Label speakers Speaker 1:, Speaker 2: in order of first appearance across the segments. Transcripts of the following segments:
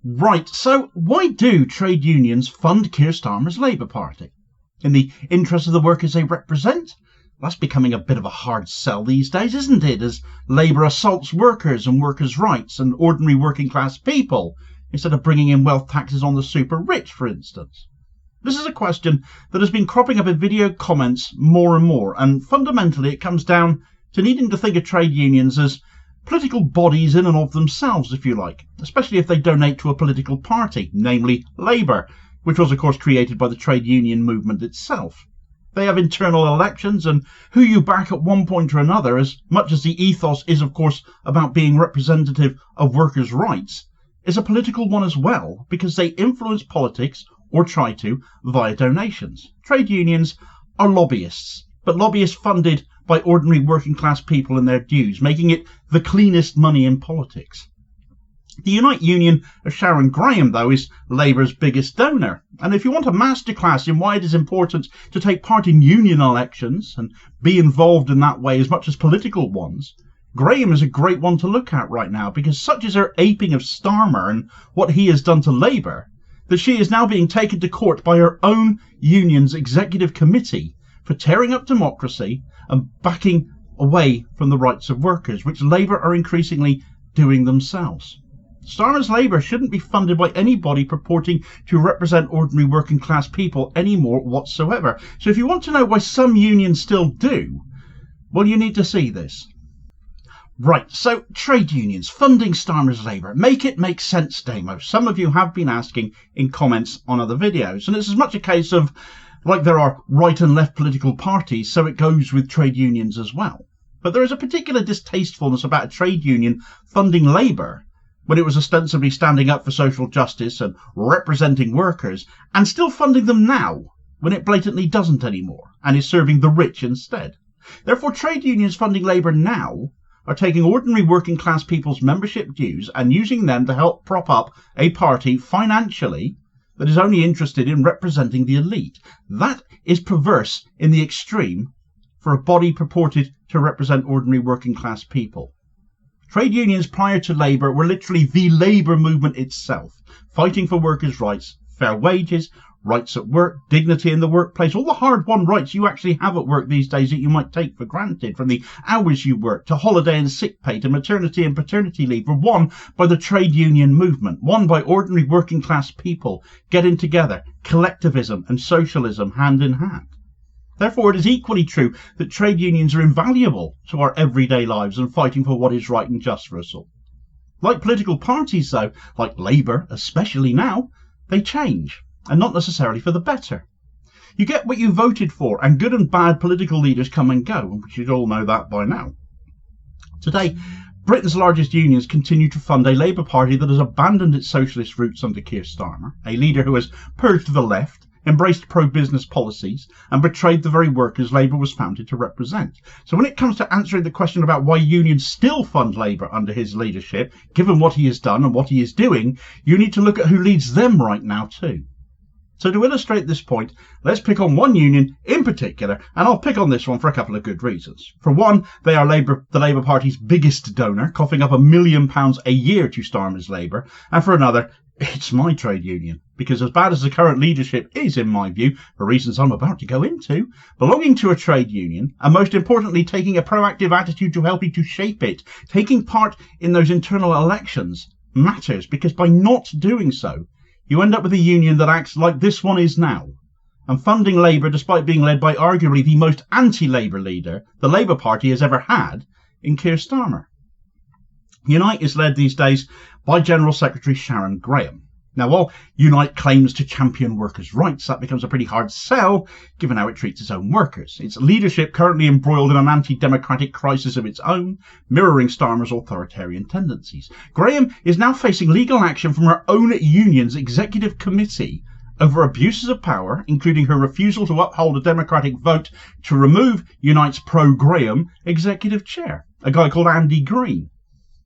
Speaker 1: Right, so why do trade unions fund Keir Starmer's Labour Party? In the interest of the workers they represent? That's becoming a bit of a hard sell these days, isn't it? As Labour assaults workers and workers' rights and ordinary working class people, instead of bringing in wealth taxes on the super rich, for instance. This is a question that has been cropping up in video comments more and more, and fundamentally it comes down to needing to think of trade unions as political bodies in and of themselves, if you like, especially if they donate to a political party, namely Labour, which was of course created by the trade union movement itself. They have internal elections, and who you back at one point or another, as much as the ethos is of course about being representative of workers' rights, is a political one as well, because they influence politics, or try to, via donations. Trade unions are lobbyists, but lobbyists funded by ordinary working class people and their dues, making it the cleanest money in politics. The Unite Union of Sharon Graham, though, is Labour's biggest donor. And if you want a masterclass in why it is important to take part in union elections and be involved in that way as much as political ones, Graham is a great one to look at right now, because such is her aping of Starmer and what he has done to Labour, that she is now being taken to court by her own union's executive committee for tearing up democracy and backing away from the rights of workers, which Labour are increasingly doing themselves. Starmer's Labour shouldn't be funded by anybody purporting to represent ordinary working class people anymore whatsoever. So if you want to know why some unions still do, well, you need to see this. Right, so trade unions funding Starmer's Labour. Make it make sense, Damo. Some of you have been asking in comments on other videos, and it's as much a case of, like there are right and left political parties, so it goes with trade unions as well. But there is a particular distastefulness about a trade union funding Labour when it was ostensibly standing up for social justice and representing workers, and still funding them now when it blatantly doesn't anymore and is serving the rich instead. Therefore, trade unions funding Labour now are taking ordinary working class people's membership dues and using them to help prop up a party financially that is only interested in representing the elite. That is perverse in the extreme for a body purported to represent ordinary working class people. Trade unions prior to Labour were literally the labour movement itself, fighting for workers' rights, fair wages, rights at work, dignity in the workplace, all the hard-won rights you actually have at work these days that you might take for granted, from the hours you work to holiday and sick pay to maternity and paternity leave, were won by the trade union movement, won by ordinary working class people getting together, collectivism and socialism hand in hand. Therefore, it is equally true that trade unions are invaluable to our everyday lives and fighting for what is right and just for us all. Like political parties, though, like Labour, especially now, they change, and not necessarily for the better. You get what you voted for, and good and bad political leaders come and go, and we should all know that by now. Today, Britain's largest unions continue to fund a Labour Party that has abandoned its socialist roots under Keir Starmer, a leader who has purged the left, embraced pro-business policies, and betrayed the very workers Labour was founded to represent. So when it comes to answering the question about why unions still fund Labour under his leadership, given what he has done and what he is doing, you need to look at who leads them right now too. So to illustrate this point, let's pick on one union in particular, and I'll pick on this one for a couple of good reasons. For one, they are the Labour Party's biggest donor, coughing up £1 million a year to Starmer's Labour, and for another, it's my trade union, because as bad as the current leadership is, in my view, for reasons I'm about to go into, belonging to a trade union, and most importantly taking a proactive attitude to helping to shape it, taking part in those internal elections, matters, because by not doing so, you end up with a union that acts like this one is now, and funding Labour despite being led by arguably the most anti-Labour leader the Labour Party has ever had in Keir Starmer. Unite is led these days by General Secretary Sharon Graham. Now, while Unite claims to champion workers' rights, that becomes a pretty hard sell, given how it treats its own workers. Its leadership currently embroiled in an anti-democratic crisis of its own, mirroring Starmer's authoritarian tendencies. Graham is now facing legal action from her own union's executive committee over abuses of power, including her refusal to uphold a democratic vote to remove Unite's pro-Graham executive chair, a guy called Andy Green.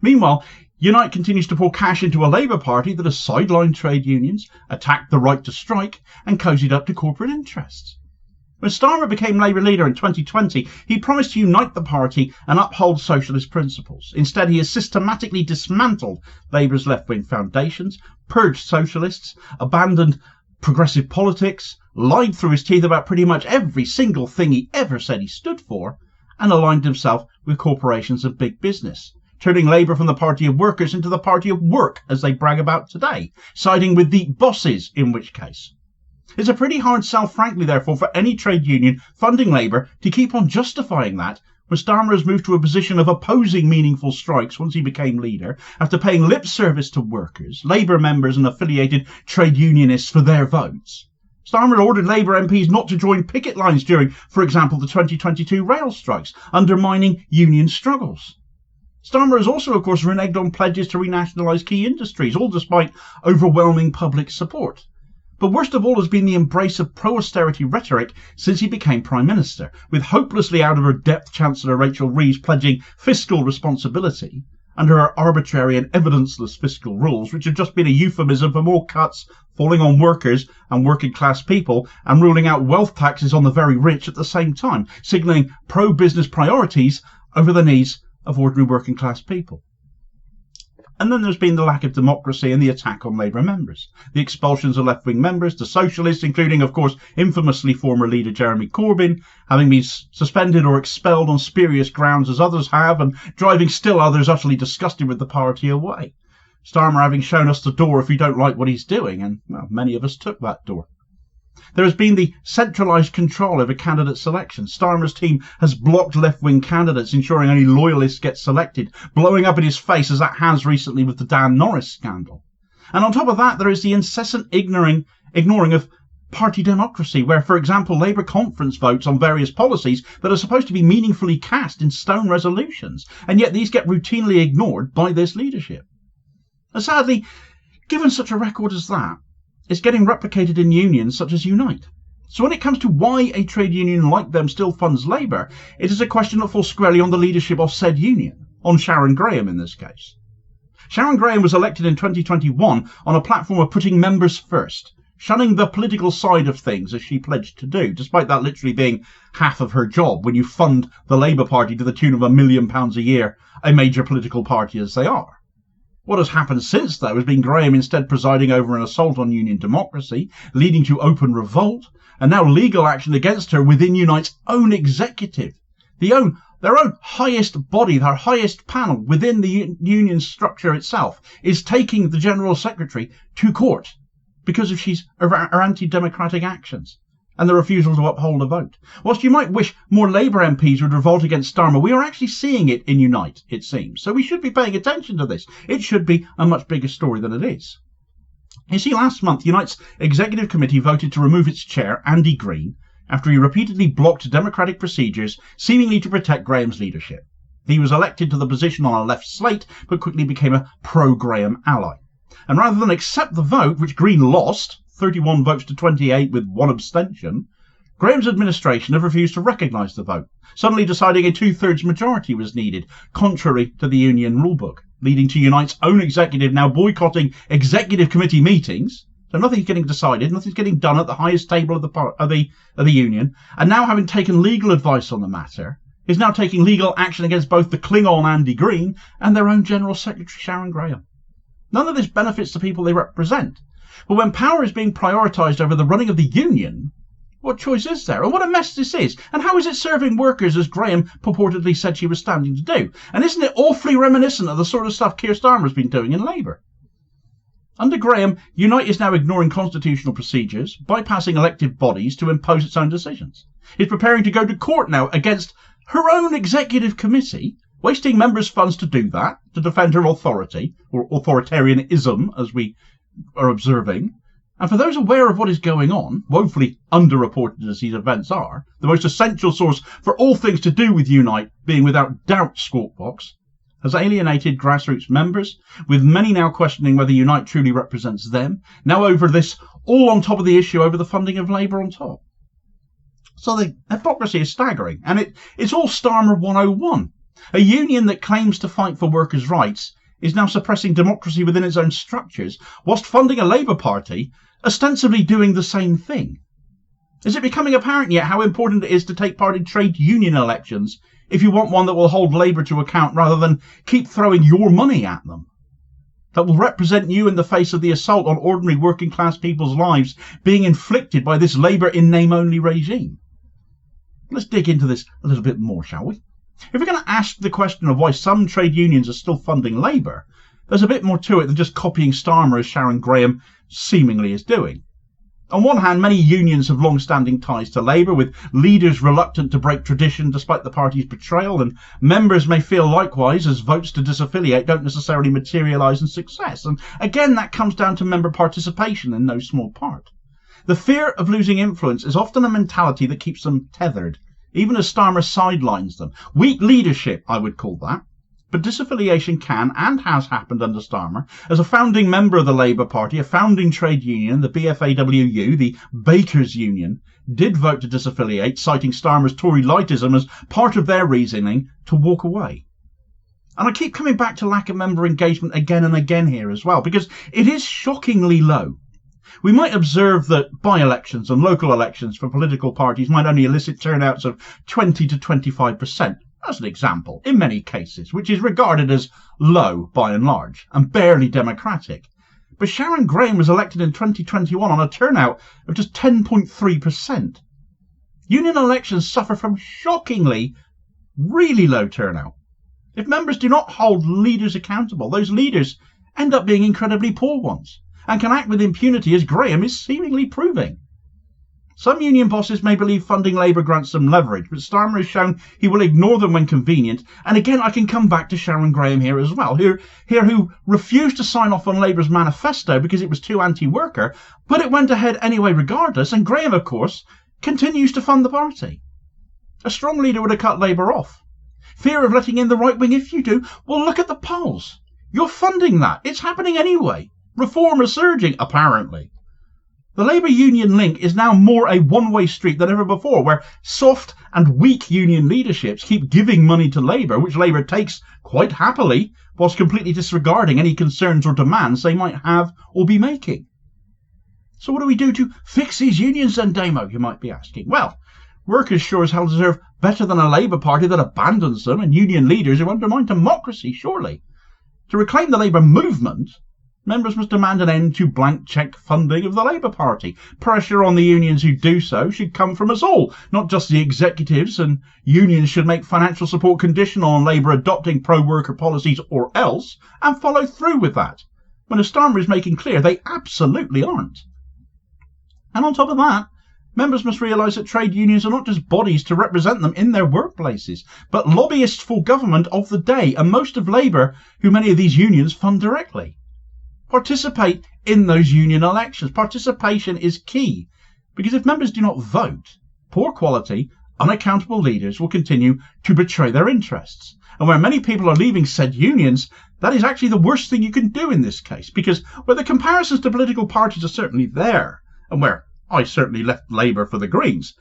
Speaker 1: Meanwhile, Unite continues to pour cash into a Labour Party that has sidelined trade unions, attacked the right to strike, and cozied up to corporate interests. When Starmer became Labour leader in 2020, he promised to unite the party and uphold socialist principles. Instead, he has systematically dismantled Labour's left-wing foundations, purged socialists, abandoned progressive politics, lied through his teeth about pretty much every single thing he ever said he stood for, and aligned himself with corporations and big business, turning Labour from the party of workers into the party of work, as they brag about today, siding with the bosses in which case. It's a pretty hard sell, frankly, therefore, for any trade union funding Labour to keep on justifying that when Starmer has moved to a position of opposing meaningful strikes once he became leader, after paying lip service to workers, Labour members and affiliated trade unionists for their votes. Starmer ordered Labour MPs not to join picket lines during, for example, the 2022 rail strikes, undermining union struggles. Starmer has also, of course, reneged on pledges to renationalise key industries, all despite overwhelming public support. But worst of all has been the embrace of pro-austerity rhetoric since he became Prime Minister, with hopelessly out of her depth Chancellor Rachel Reeves pledging fiscal responsibility under her arbitrary and evidenceless fiscal rules, which have just been a euphemism for more cuts falling on workers and working class people and ruling out wealth taxes on the very rich at the same time, signalling pro-business priorities over the needs of ordinary working class people. And then there's been the lack of democracy and the attack on Labour members. The expulsions of left-wing members, the socialists, including, of course, infamously former leader Jeremy Corbyn, having been suspended or expelled on spurious grounds as others have, and driving still others utterly disgusted with the party away. Starmer having shown us the door if we don't like what he's doing, and well, many of us took that door. There has been the centralised control over candidate selection. Starmer's team has blocked left-wing candidates, ensuring only loyalists get selected, blowing up in his face as that has recently with the Dan Norris scandal. And on top of that, there is the incessant ignoring of party democracy, where, for example, Labour conference votes on various policies that are supposed to be meaningfully cast in stone resolutions, and yet these get routinely ignored by this leadership. And sadly, given such a record as that, it's getting replicated in unions such as Unite. So when it comes to why a trade union like them still funds Labour, it is a question that falls squarely on the leadership of said union, on Sharon Graham in this case. Sharon Graham was elected in 2021 on a platform of putting members first, shunning the political side of things as she pledged to do, despite that literally being half of her job when you fund the Labour Party to the tune of £1 million a year, a major political party as they are. What has happened since, though, has been Graham instead presiding over an assault on union democracy, leading to open revolt, and now legal action against her within Unite's own executive. Their own highest body, their highest panel within the union structure itself, is taking the General Secretary to court because of her anti-democratic actions and the refusal to uphold a vote. Whilst you might wish more Labour MPs would revolt against Starmer, we are actually seeing it in Unite, it seems. So we should be paying attention to this. It should be a much bigger story than it is. You see, last month, Unite's executive committee voted to remove its chair, Andy Green, after he repeatedly blocked democratic procedures, seemingly to protect Graham's leadership. He was elected to the position on a left slate, but quickly became a pro-Graham ally. And rather than accept the vote, which Green lost, 31 votes to 28 with one abstention, Graham's administration have refused to recognise the vote, suddenly deciding a two-thirds majority was needed, contrary to the union rulebook, leading to Unite's own executive now boycotting executive committee meetings. So nothing's getting decided, nothing's getting done at the highest table of the union, and now having taken legal advice on the matter, is now taking legal action against both the Klingon Andy Green and their own General Secretary Sharon Graham. None of this benefits the people they represent. But when power is being prioritised over the running of the union, what choice is there? And what a mess this is. And how is it serving workers, as Graham purportedly said she was standing to do? And isn't it awfully reminiscent of the sort of stuff Keir Starmer has been doing in Labour? Under Graham, Unite is now ignoring constitutional procedures, bypassing elected bodies to impose its own decisions. It's preparing to go to court now against her own executive committee, wasting members' funds to do that, to defend her authority, or authoritarianism, as we are observing. And for those aware of what is going on, woefully underreported as these events are, the most essential source for all things to do with Unite being without doubt Squawk Box, has alienated grassroots members, with many now questioning whether Unite truly represents them, now over this, all on top of the issue over the funding of Labour on top. So the hypocrisy is staggering, and it's all Starmer 101. A union that claims to fight for workers' rights is now suppressing democracy within its own structures, whilst funding a Labour Party ostensibly doing the same thing. Is it becoming apparent yet how important it is to take part in trade union elections if you want one that will hold Labour to account rather than keep throwing your money at them? That will represent you in the face of the assault on ordinary working class people's lives being inflicted by this Labour in name only regime? Let's dig into this a little bit more, shall we? If we're going to ask the question of why some trade unions are still funding Labour, there's a bit more to it than just copying Starmer as Sharon Graham seemingly is doing. On one hand, many unions have long-standing ties to Labour, with leaders reluctant to break tradition despite the party's betrayal, and members may feel likewise as votes to disaffiliate don't necessarily materialise in success. And again, that comes down to member participation in no small part. The fear of losing influence is often a mentality that keeps them tethered, even as Starmer sidelines them. Weak leadership, I would call that. But disaffiliation can and has happened under Starmer. As a founding member of the Labour Party, a founding trade union, the BFAWU, the Bakers Union, did vote to disaffiliate, citing Starmer's Tory lightism as part of their reasoning to walk away. And I keep coming back to lack of member engagement again and again here as well, because it is shockingly low. We might observe that by-elections and local elections for political parties might only elicit turnouts of 20 to 25%. As an example, in many cases, which is regarded as low by and large, and barely democratic. But Sharon Graham was elected in 2021 on a turnout of just 10.3%. Union elections suffer from shockingly, really low turnout. If members do not hold leaders accountable, those leaders end up being incredibly poor ones, and can act with impunity as Graham is seemingly proving. Some union bosses may believe funding Labour grants them leverage, but Starmer has shown he will ignore them when convenient. And again, I can come back to Sharon Graham here as well, who refused to sign off on Labour's manifesto because it was too anti-worker, but it went ahead anyway regardless, and Graham, of course, continues to fund the party. A strong leader would have cut Labour off. Fear of letting in the right wing if you do? Well, look at the polls. You're funding that. It's happening anyway. Reform is surging, apparently. The Labour union link is now more a one-way street than ever before, where soft and weak union leaderships keep giving money to Labour, which Labour takes quite happily, whilst completely disregarding any concerns or demands they might have or be making. So what do we do to fix these unions then, Damo, you might be asking? Well, workers sure as hell deserve better than a Labour Party that abandons them and union leaders who undermine democracy, surely. To reclaim the Labour movement, members must demand an end to blank cheque funding of the Labour Party. Pressure on the unions who do so should come from us all, not just the executives, and unions should make financial support conditional on Labour adopting pro-worker policies or else, and follow through with that, when as Starmer is making clear they absolutely aren't. And on top of that, members must realise that trade unions are not just bodies to represent them in their workplaces, but lobbyists for government of the day, and most of Labour, who many of these unions fund directly. Participate in those union elections. Participation is key, because if members do not vote, poor quality, unaccountable leaders will continue to betray their interests. And where many people are leaving said unions, that is actually the worst thing you can do in this case, because where the comparisons to political parties are certainly there, and where I certainly left Labour for the Greens,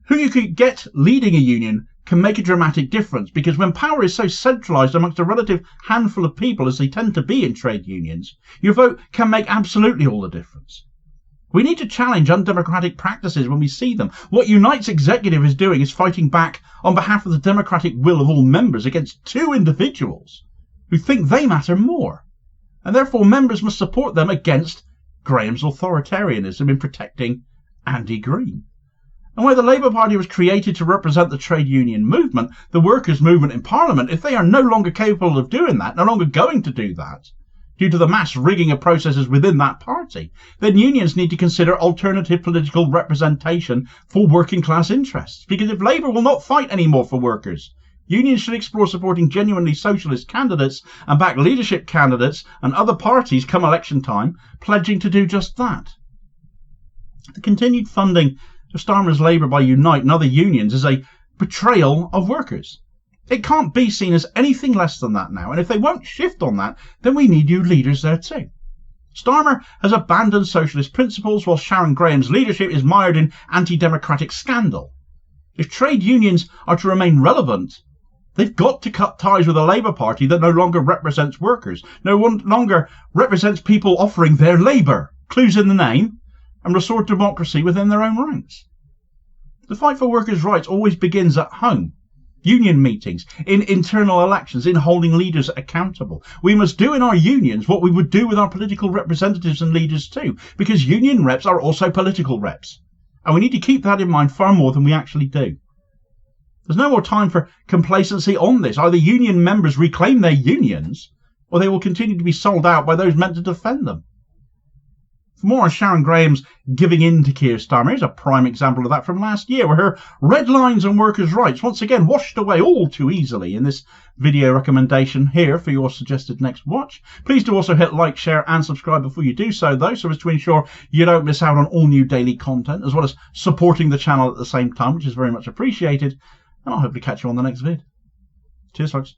Speaker 1: who you could get leading a union can make a dramatic difference, because when power is so centralised amongst a relative handful of people, as they tend to be in trade unions, your vote can make absolutely all the difference. We need to challenge undemocratic practices when we see them. What Unite's executive is doing is fighting back on behalf of the democratic will of all members against two individuals who think they matter more, and therefore members must support them against Graham's authoritarianism in protecting Andy Green. And where the Labour Party was created to represent the trade union movement, the workers' movement in Parliament, if they are no longer capable of doing that, no longer going to do that, due to the mass rigging of processes within that party, then unions need to consider alternative political representation for working class interests. Because if Labour will not fight anymore for workers, unions should explore supporting genuinely socialist candidates and back leadership candidates and other parties come election time, pledging to do just that. The continued funding of Starmer's Labour by Unite and other unions is a betrayal of workers. It can't be seen as anything less than that now, and if they won't shift on that, then we need new leaders there too. Starmer has abandoned socialist principles, while Sharon Graham's leadership is mired in anti-democratic scandal. If trade unions are to remain relevant, they've got to cut ties with a Labour Party that no longer represents workers, no longer represents people offering their labour, clues in the name, and restore democracy within their own ranks. The fight for workers' rights always begins at home. Union meetings, in internal elections, in holding leaders accountable. We must do in our unions what we would do with our political representatives and leaders too, because union reps are also political reps. And we need to keep that in mind far more than we actually do. There's no more time for complacency on this. Either union members reclaim their unions, or they will continue to be sold out by those meant to defend them. For more on Sharon Graham's giving in to Keir Starmer, here's a prime example of that from last year, where her red lines on workers' rights once again washed away all too easily in this video recommendation here for your suggested next watch. Please do also hit like, share and subscribe before you do so though, so as to ensure you don't miss out on all new daily content, as well as supporting the channel at the same time, which is very much appreciated. And I'll hopefully catch you on the next vid. Cheers folks.